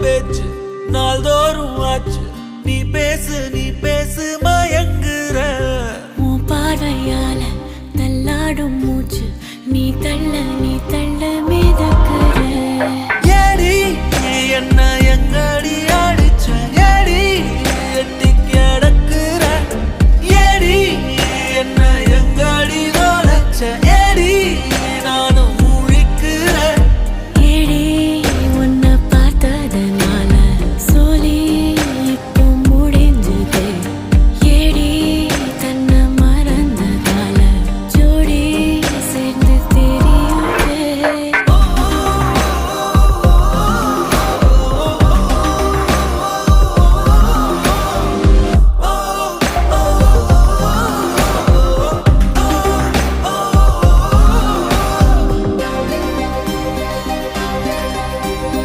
பேச்சு நாள்தோறும் ஆச்சு. நீ பேசு மயங்குற. உன் பார்வையால தள்ளாடும் மூச்சு. நீ தள்ள மிதக்குற. ஏடி நீ என்ன